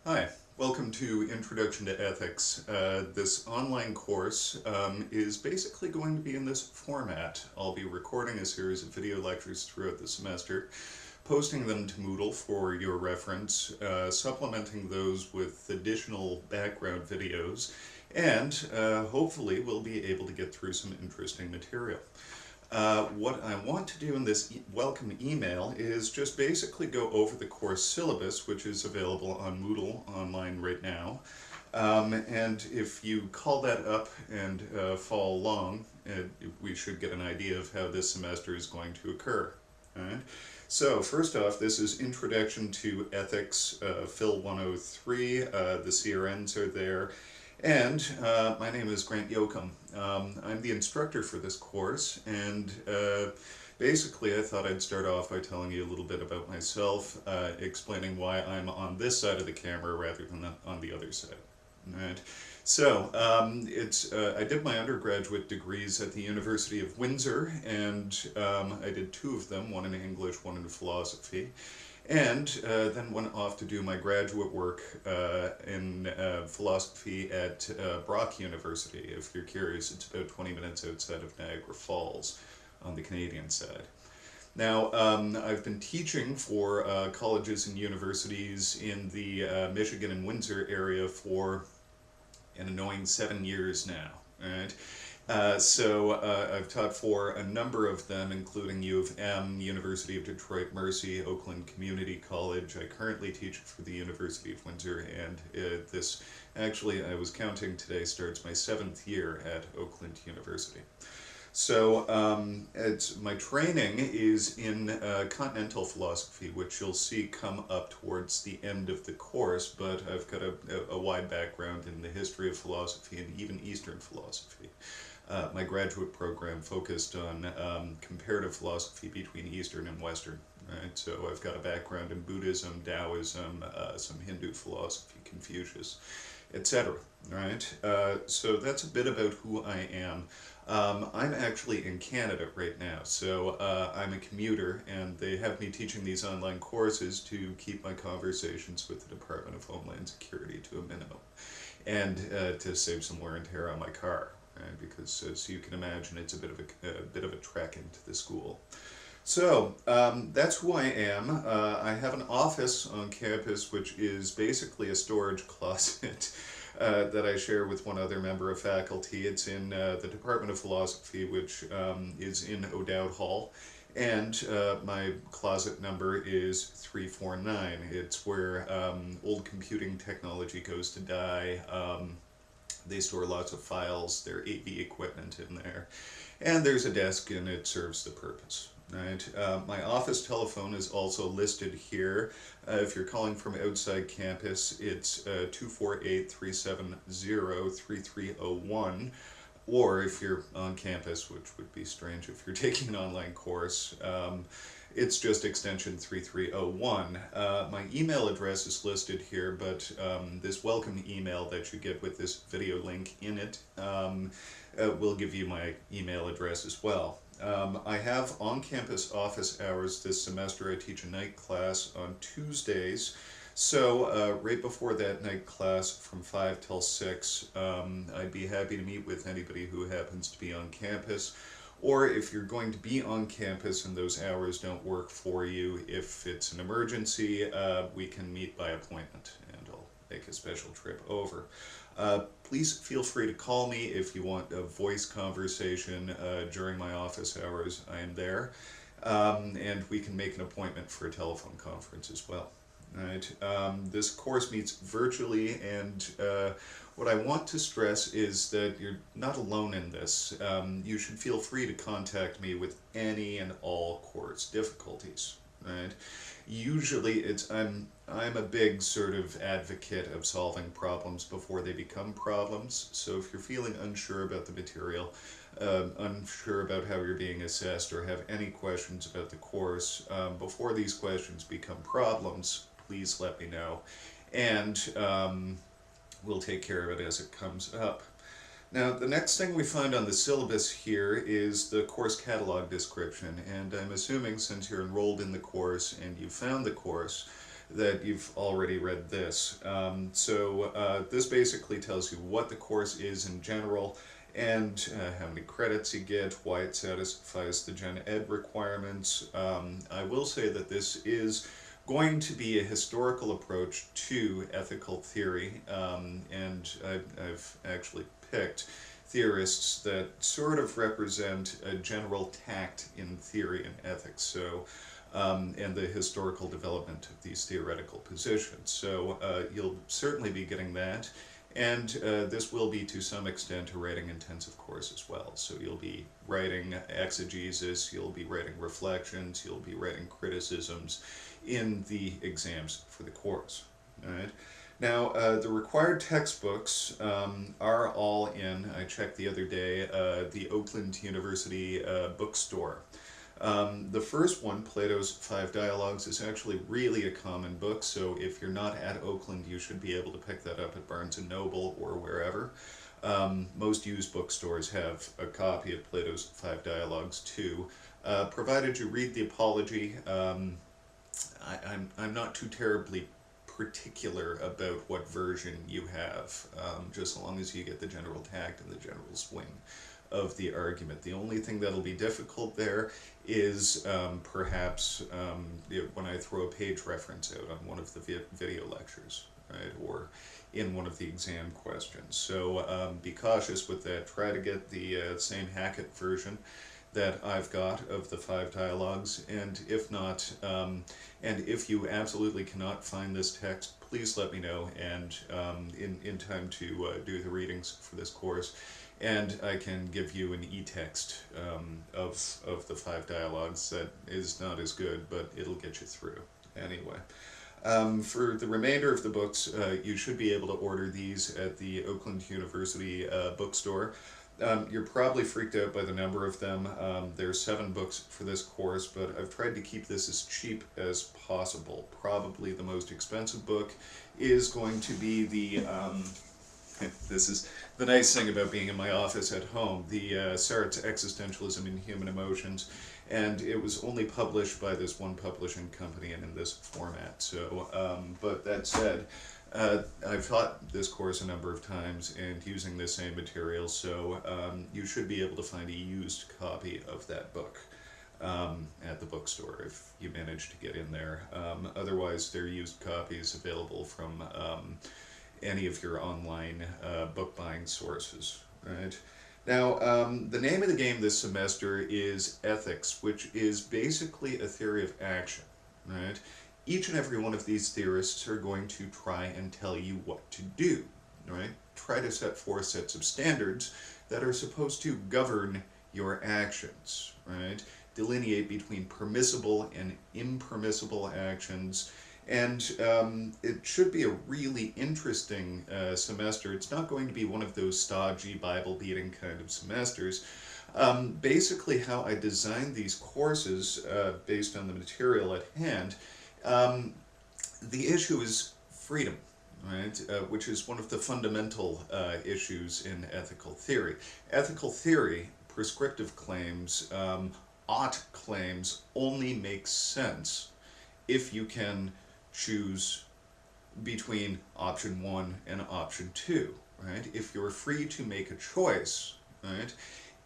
Hi, welcome to Introduction to Ethics. This online course is basically going to be in this format. I'll be recording a series of video lectures throughout the semester, posting them to Moodle for your reference, supplementing those with additional background videos, and hopefully we'll be able to get through some interesting material. What I want to do in this welcome email is just basically go over the course syllabus, which is available on Moodle online right now. And if you call that up and follow along, we should get an idea of how this semester is going to occur. All right. So first off, this is Introduction to Ethics, Phil 103. The CRNs are there. And my name is Grant Yoakum. I'm the instructor for this course, and basically I thought I'd start off by telling you a little bit about myself, explaining why I'm on this side of the camera rather than on the other side. Right. So, I did my undergraduate degrees at the University of Windsor, and I did two of them, one in English, one in philosophy. And then went off to do my graduate work in philosophy at Brock University. If you're curious, it's about 20 minutes outside of Niagara Falls on the Canadian side. Now, I've been teaching for colleges and universities in the Michigan and Windsor area for an annoying 7 years now. Right? I've taught for a number of them, including U of M, University of Detroit Mercy, Oakland Community College. I currently teach for the University of Windsor, and actually, I was counting today, starts my 7th year at Oakland University. So, my training is in continental philosophy, which you'll see come up towards the end of the course, but I've got a wide background in the history of philosophy and even Eastern philosophy. My graduate program focused on comparative philosophy between Eastern and Western. Right? So I've got a background in Buddhism, Taoism, some Hindu philosophy, Confucius, etc. Right? So that's a bit about who I am. I'm actually in Canada right now, so I'm a commuter, and they have me teaching these online courses to keep my conversations with the Department of Homeland Security to a minimum, and to save some wear and tear on my car. Right? Because, as you can imagine, it's a bit of a trek into the school. So that's who I am. I have an office on campus, which is basically a storage closet that I share with one other member of faculty. It's in the Department of Philosophy, which is in O'Dowd Hall. And my closet number is 349. It's where old computing technology goes to die. They store lots of files, their AV equipment in there, and there's a desk and it serves the purpose. Right. My office telephone is also listed here. If you're calling from outside campus, it's 248-370-3301. Or if you're on campus, which would be strange if you're taking an online course, it's just extension 3301. My email address is listed here, but this welcome email that you get with this video link in it will give you my email address as well. I have on-campus office hours this semester. I teach a night class on Tuesdays. So right before that night class from 5 till 6, I'd be happy to meet with anybody who happens to be on campus. Or if you're going to be on campus and those hours don't work for you, if it's an emergency, we can meet by appointment, and I'll make a special trip over. Please feel free to call me if you want a voice conversation during my office hours. I am there, and we can make an appointment for a telephone conference as well. Right. This course meets virtually, and what I want to stress is that you're not alone in this. You should feel free to contact me with any and all course difficulties. Right. Usually, I'm a big sort of advocate of solving problems before they become problems. So if you're feeling unsure about the material, unsure about how you're being assessed, or have any questions about the course, before these questions become problems, please let me know, and we'll take care of it as it comes up. Now, the next thing we find on the syllabus here is the course catalog description, and I'm assuming since you're enrolled in the course and you found the course, that you've already read this. This basically tells you what the course is in general, and how many credits you get, why it satisfies the Gen Ed requirements. I will say that this is going to be a historical approach to ethical theory, and I've actually picked theorists that sort of represent a general tact in theory and ethics, and the historical development of these theoretical positions. So you'll certainly be getting that. And this will be, to some extent, a writing-intensive course as well. So you'll be writing exegesis, you'll be writing reflections, you'll be writing criticisms in the exams for the course. All right. Now, the required textbooks are all in, I checked the other day, the Oakland University bookstore. The first one, Plato's Five Dialogues, is actually really a common book, so if you're not at Oakland, you should be able to pick that up at Barnes & Noble or wherever. Most used bookstores have a copy of Plato's Five Dialogues too, provided you read the Apology. I'm not too terribly particular about what version you have, just as long as you get the general tact and the general swing of the argument. The only thing that'll be difficult there is perhaps when I throw a page reference out on one of the video lectures, right, or in one of the exam questions. So be cautious with that. Try to get the same Hackett version that I've got of the Five Dialogues, and if not, and if you absolutely cannot find this text, please let me know, and in time to do the readings for this course, and I can give you an e-text of the Five Dialogues that is not as good, but it'll get you through anyway. For the remainder of the books, you should be able to order these at the Oakland University bookstore. You're probably freaked out by the number of them. There's 7 books for this course, but I've tried to keep this as cheap as possible. Probably the most expensive book is going to be the, this is the nice thing about being in my office at home, the Sartre's Existentialism in Human Emotions, and it was only published by this one publishing company and in this format. So, but that said, I've taught this course a number of times and using the same material, so you should be able to find a used copy of that book at the bookstore if you manage to get in there. Otherwise, there are used copies available from any of your online book buying sources, right? Now, the name of the game this semester is ethics, which is basically a theory of action, right? Each and every one of these theorists are going to try and tell you what to do, right? Try to set forth sets of standards that are supposed to govern your actions, right? Delineate between permissible and impermissible actions, and it should be a really interesting semester. It's not going to be one of those stodgy, Bible-beating kind of semesters. Basically, how I designed these courses based on the material at hand, the issue is freedom, right? Which is one of the fundamental issues in ethical theory. Ethical theory, prescriptive claims, ought claims only make sense if you can choose between option 1 and option 2, right? If you're free to make a choice, right,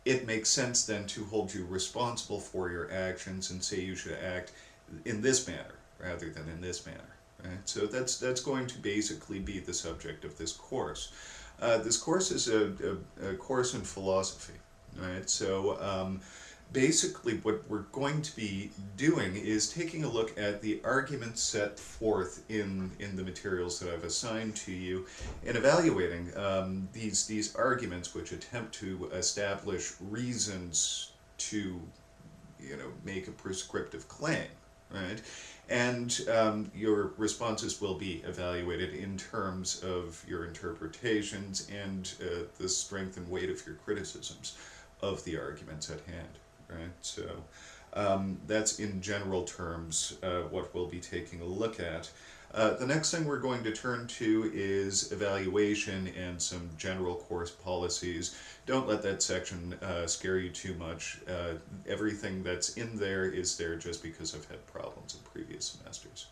it makes sense then to hold you responsible for your actions and say you should act in this manner rather than in this manner, right? So that's going to basically be the subject of this course. This course is a course in philosophy, right? So basically what we're going to be doing is taking a look at the arguments set forth in the materials that I've assigned to you and evaluating these arguments which attempt to establish reasons to, make a prescriptive claim, right? And your responses will be evaluated in terms of your interpretations and the strength and weight of your criticisms of the arguments at hand. Right, so that's in general terms what we'll be taking a look at. The next thing we're going to turn to is evaluation and some general course policies. Don't let that section scare you too much. Everything that's in there is there just because I've had problems in previous semesters.